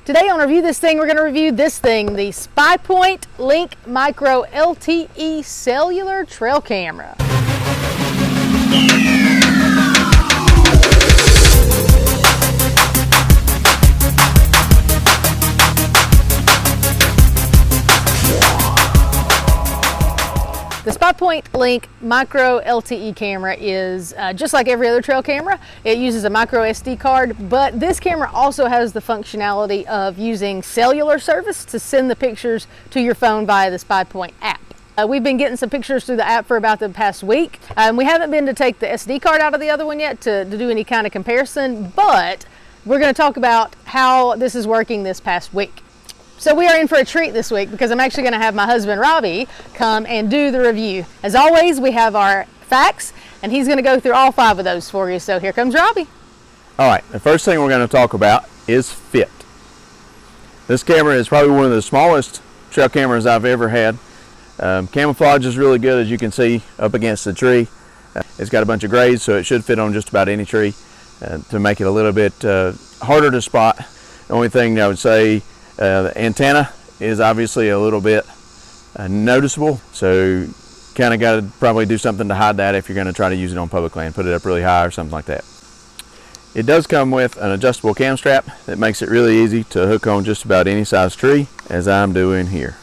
Today on Review This Thing, we're going to review this thing, the Spypoint Link Micro LTE cellular trail camera. The Spypoint Link Micro LTE camera is just like every other trail camera. It uses a micro SD card, but this camera also has the functionality of using cellular service to send the pictures to your phone via the Spypoint app. We've been getting some pictures through the app for about the past week. We haven't been to take the SD card out of the other one yet to do any kind of comparison, but we're going to talk about how this is working this past week. So we are in for a treat this week because I'm actually going to have my husband Robbie come and do the review. As always, we have our facts and he's going to go through all 5 of those for you. So here comes Robbie. All right, the first thing we're going to talk about is fit. This camera is probably one of the smallest trail cameras I've ever had. Camouflage is really good, as you can see up against the tree. It's got a bunch of grays, so it should fit on just about any tree to make it a little bit harder to spot. The only thing I would say, the antenna is obviously a little bit noticeable, so kind of got to probably do something to hide that if you're going to try to use it on public land. Put it up really high or something like that. It does come with an adjustable cam strap that makes it really easy to hook on just about any size tree, as I'm doing here.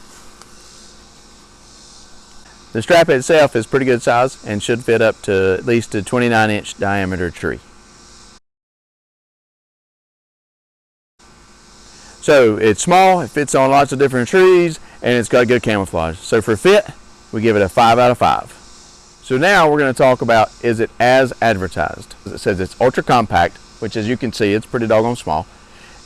The strap itself is pretty good size and should fit up to at least a 29-inch diameter tree. So it's small, it fits on lots of different trees, and it's got good camouflage. So for fit, we give it a 5 out of 5. So now we're going to talk about, is it as advertised? It says it's ultra compact, which as you can see, it's pretty doggone small.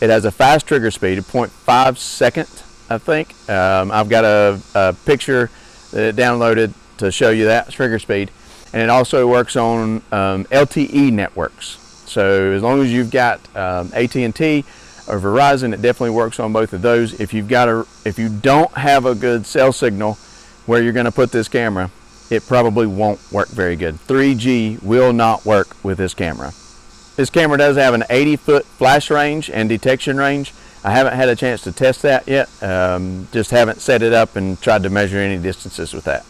It has a fast trigger speed of 0.5 seconds, I think. I've got a picture that it downloaded to show you that trigger speed. And it also works on LTE networks. So as long as you've got AT&T or Verizon, it definitely works on both of those. If you don't have a good cell signal where you're going to put this camera, it probably won't work very good. 3G will not work with this camera. This camera does have an 80-foot flash range and detection range. I haven't had a chance to test that yet. Just haven't set it up and tried to measure any distances with that.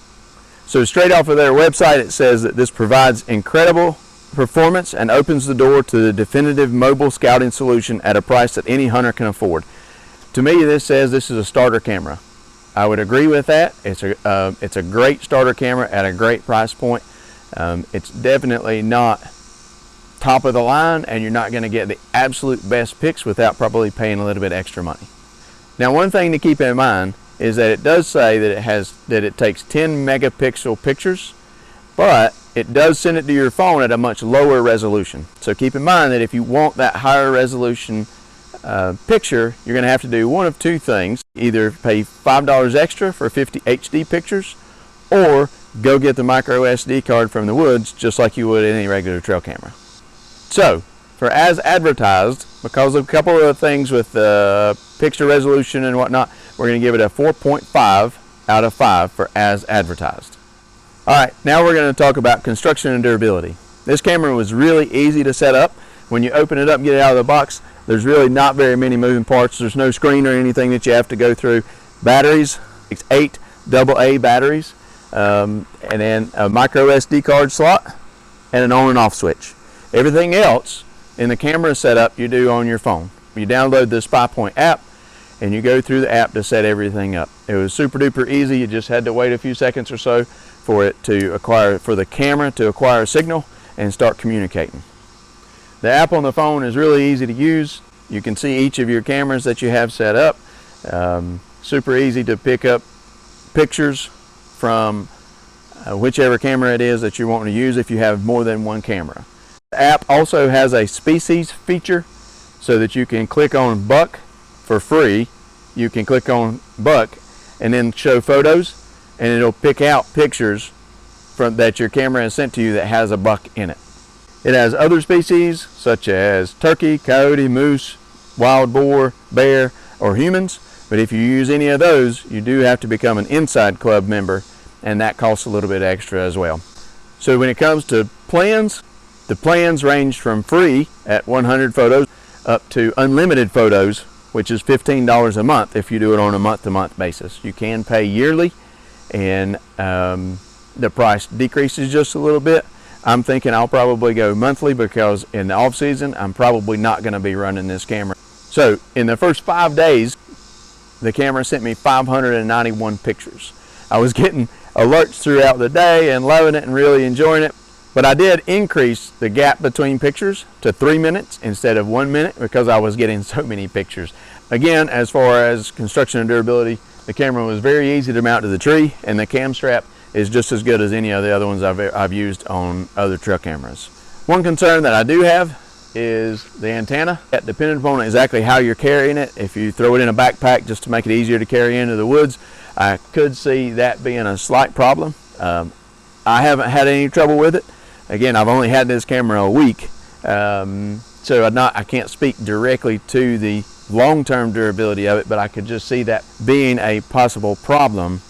So straight off of their website, it says that this provides incredible performance and opens the door to the definitive mobile scouting solution at a price that any hunter can afford. To me, this says this is a starter camera. I would agree with that. It's a great starter camera at a great price point. It's definitely not top of the line, and you're not going to get the absolute best pics without probably paying a little bit extra money. Now, one thing to keep in mind is that it does say that it takes 10 megapixel pictures, but it does send it to your phone at a much lower resolution. So keep in mind that if you want that higher resolution picture, you're going to have to do one of 2 things. Either pay $5 extra for 50 HD pictures, or go get the micro SD card from the woods just like you would any regular trail camera. So for as advertised, because of a couple of things with picture resolution and whatnot, we're going to give it a 4.5 out of 5 for as advertised. Alright, now we're going to talk about construction and durability. This camera was really easy to set up. When you open it up and get it out of the box, there's really not very many moving parts. There's no screen or anything that you have to go through. Batteries, it's 8 AA batteries, and then a micro SD card slot and an on and off switch. Everything else in the camera setup you do on your phone. You download the Spypoint app and you go through the app to set everything up. It was super duper easy. You just had to wait a few seconds or so for the camera to acquire a signal and start communicating. The app on the phone is really easy to use. You can see each of your cameras that you have set up. Super easy to pick up pictures from whichever camera it is that you're wanting to use if you have more than one camera. The app also has a species feature so that you can click on buck for free. You can click on buck and then show photos, and it'll pick out pictures that your camera has sent to you that has a buck in it. It has other species such as turkey, coyote, moose, wild boar, bear, or humans, but if you use any of those, you do have to become an Inside Club member, and that costs a little bit extra as well. So when it comes to plans, the plans range from free at 100 photos up to unlimited photos which is $15 a month if you do it on a month-to-month basis. You can pay yearly, and the price decreases just a little bit. I'm thinking I'll probably go monthly because in the off season I'm probably not going to be running this camera. So in the first 5 days, the camera sent me 591 pictures. I was getting alerts throughout the day and loving it and really enjoying it. But I did increase the gap between pictures to 3 minutes instead of 1 minute because I was getting so many pictures. Again, as far as construction and durability, the camera was very easy to mount to the tree, and the cam strap is just as good as any of the other ones I've used on other trail cameras. One concern that I do have is the antenna. Depending upon exactly how you're carrying it, if you throw it in a backpack just to make it easier to carry into the woods, I could see that being a slight problem. I haven't had any trouble with it. Again, I've only had this camera a week, so I can't speak directly to the long-term durability of it, but I could just see that being a possible problem.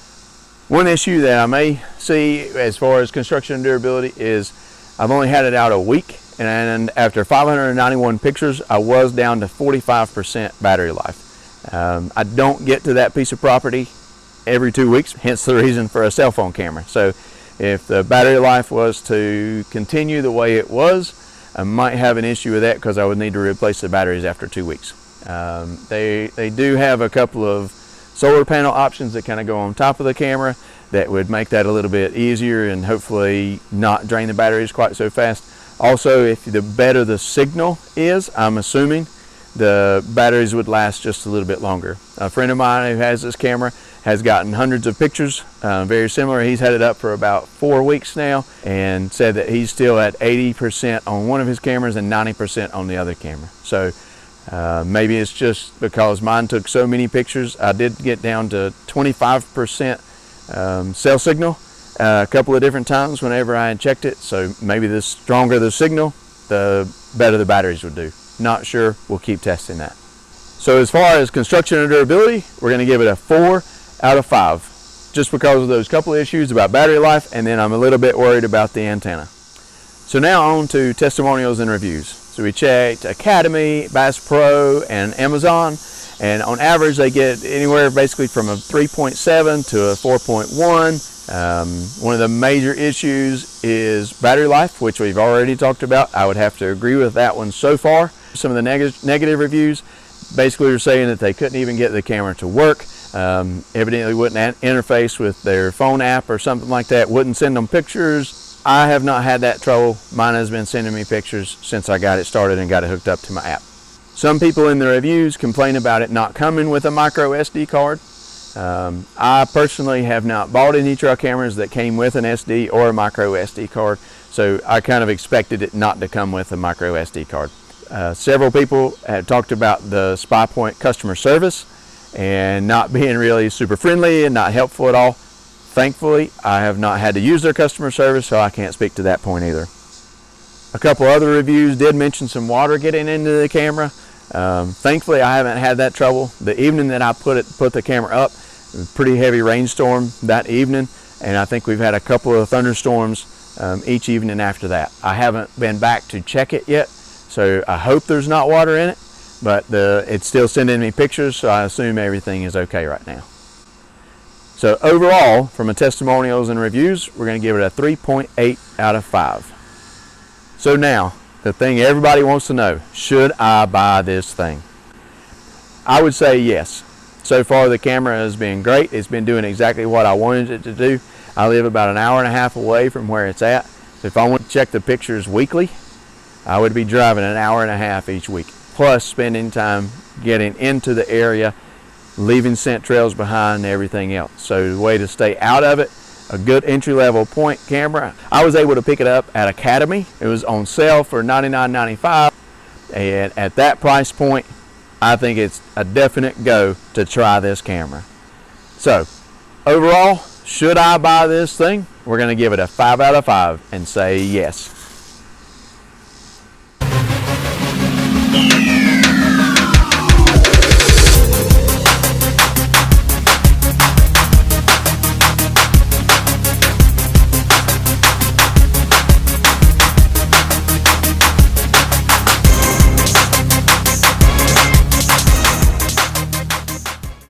One issue that I may see as far as construction and durability is I've only had it out a week, and after 591 pictures, I was down to 45% battery life. I don't get to that piece of property every 2 weeks, hence the reason for a cell phone camera. So if the battery life was to continue the way it was, I might have an issue with that because I would need to replace the batteries after 2 weeks. They do have a couple of solar panel options that kind of go on top of the camera that would make that a little bit easier and hopefully not drain the batteries quite so fast. Also, if the better the signal is, I'm assuming the batteries would last just a little bit longer. A friend of mine who has this camera has gotten hundreds of pictures, very similar. He's had it up for about 4 weeks now and said that he's still at 80% on one of his cameras and 90% on the other camera. So maybe it's just because mine took so many pictures. I did get down to 25% cell signal a couple of different times whenever I had checked it. So maybe the stronger the signal, the better the batteries would do. Not sure. We'll keep testing that. So as far as construction and durability, we're going to give it a 4 out of 5, just because of those couple of issues about battery life, and then I'm a little bit worried about the antenna. So now on to testimonials and reviews. So we checked Academy, Bass Pro, and Amazon, and on average they get anywhere basically from a 3.7 to a 4.1. One of the major issues is battery life, which we've already talked about. I would have to agree with that one so far. Some of the negative reviews basically are saying that they couldn't even get the camera to work. Evidently wouldn't interface with their phone app or something like that, wouldn't send them pictures. I have not had that trouble. Mine has been sending me pictures since I got it started and got it hooked up to my app. Some people in the reviews complain about it not coming with a micro SD card. I personally have not bought any trail cameras that came with an SD or a micro SD card, so I kind of expected it not to come with a micro SD card. Several people have talked about the Spypoint customer service and not being really super friendly and not helpful at all. Thankfully, I have not had to use their customer service, so I can't speak to that point either. A couple other reviews did mention some water getting into the camera. Thankfully, I haven't had that trouble. The evening that I put the camera up, it was a pretty heavy rainstorm that evening, and I think we've had a couple of thunderstorms each evening after that. I haven't been back to check it yet, so I hope there's not water in it, but it's still sending me pictures, so I assume everything is okay right now. So overall, from a testimonials and reviews, we're going to give it a 3.8 out of 5. So now, the thing everybody wants to know, should I buy this thing? I would say yes. So far the camera has been great. It's been doing exactly what I wanted it to do. I live about an hour and a half away from where it's at. So if I want to check the pictures weekly, I would be driving an hour and a half each week, plus spending time getting into the area, leaving scent trails behind and everything else. So the way to stay out of it, a good entry-level point camera. I was able to pick it up at Academy. It was on sale for $99.95, and at that price point, I think it's a definite go to try this camera. So overall, should I buy this thing? We're going to give it a 5 out of 5 and say yes.